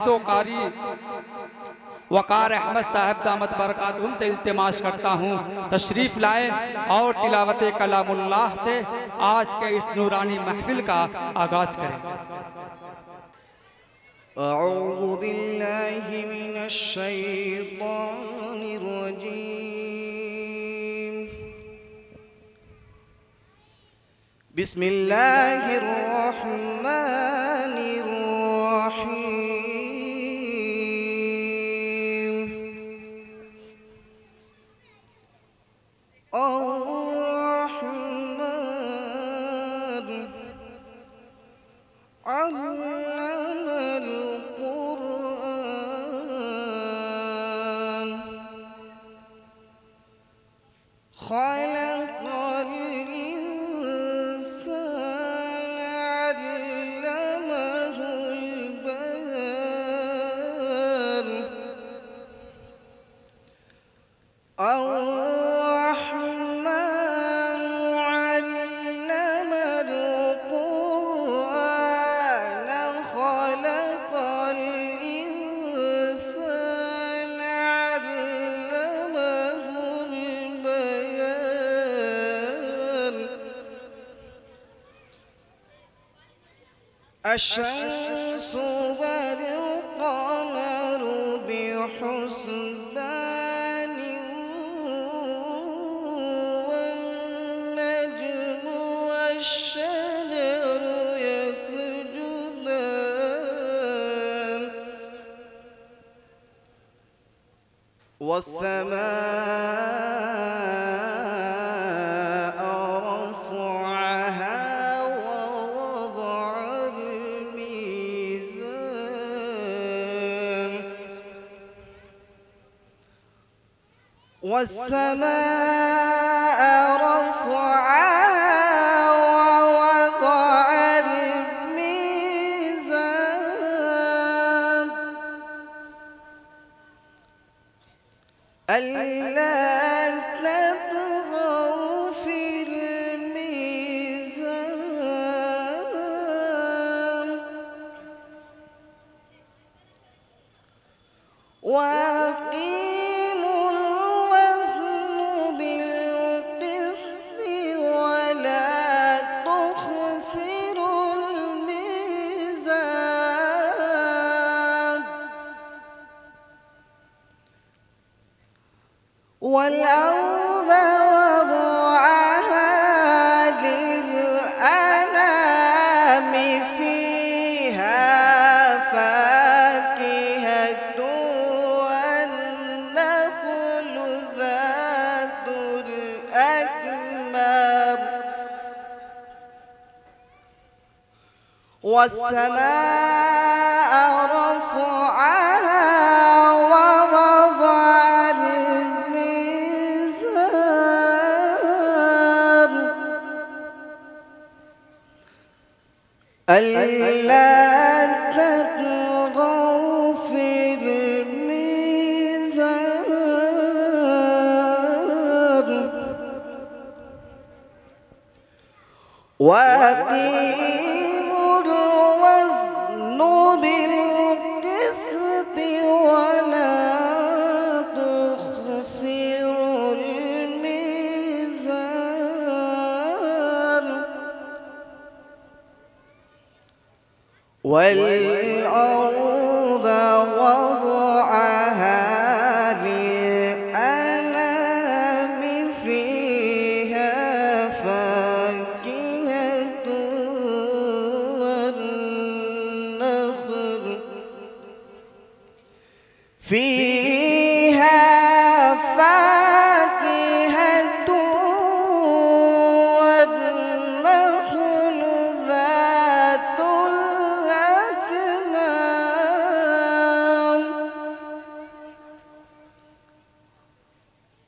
हाफिज़ो कारी वकार अहमद साहब दामत बरकातुहुम से इल्तिमास करता हूँ तशरीफ़ लाए और तिलावत कलामुल्लाह से आज के इस नूरानी महफिल का आगाज़ करें। अऊज़ु बिल्लाहि मिनश शैतानिर रजीम। बिस्मिल्लाहिर रहमानिर रहीम। अर्रहमान अल्लमल क़ुरआन खलक़ल इंसान अल्लमहुल बयान। الرحمن علم القرآن خلق الإنسان علمه البيان. الشمس والقمر بحسبان والنجم والشجر يسجدان والسماء رفعها ووضع الميزان. والسماء رفعها ووضع الميزان ألا تطغوا في الميزان وأقيموا الوزن بالقسط ولا تخسروا الميزان. والأرض وضعها للأنام فيها فاكهة والنخل ذات الأكمام والسماء رفعها ووضع الميزان ألا تطغوا في الميزان وأقيموا الوزن بالقسط ولا تخسروا الميزان. والأرض وضعها للأنام فيها فاكهة والنخل فيها فاكهة والنخل ذات الأكمام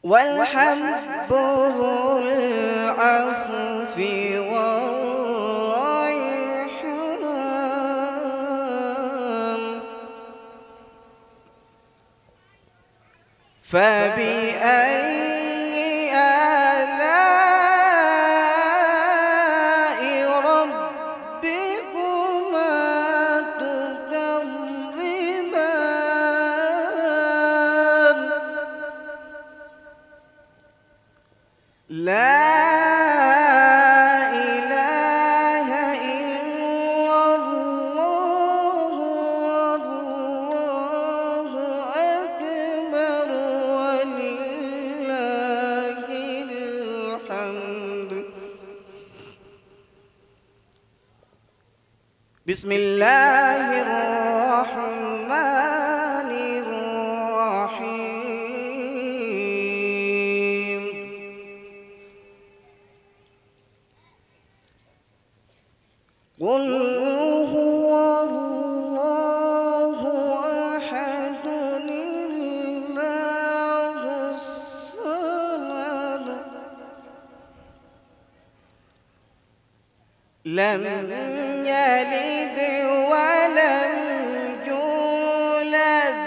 والحب ذو العصف والريحان. فبأي آلاء ربكما تكذبان. بسم الله الرحمن الرحيم. قل هو الله أحد الله الصمد لم يلد ولم يولد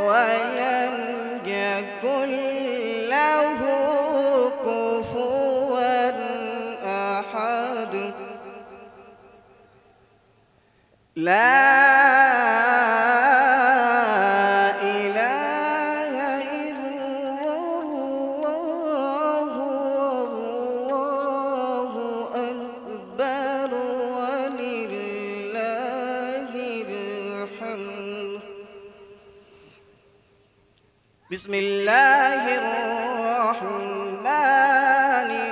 ولم يكن له كفوا أحد. لا إله إلا الله والله أكبر ولله الحمد. بسم الله الرحمن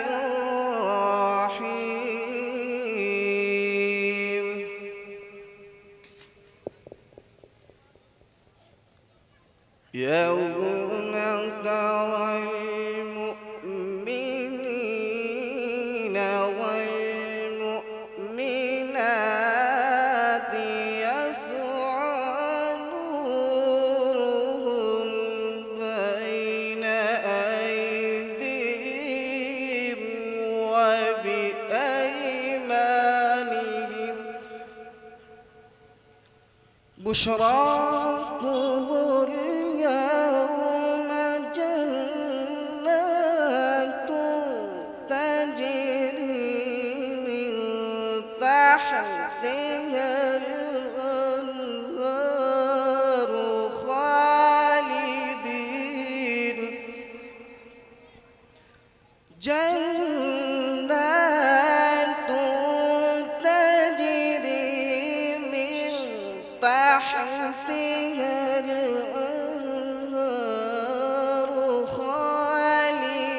الرحيم. يوم ترى المؤمنين والمؤمنات يسعى نورهم بين أيديهم وبأيمانهم. بشراكم اليوم جنات تجري من تحتها الأنهار خالدين. جنات تجري من تحتها الأنهار خالدين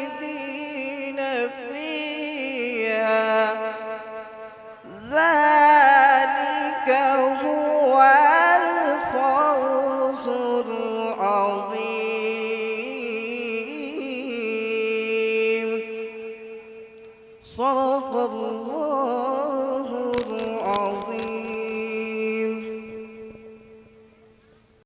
فيها. ذلك هو الفوز العظيم. صدق الله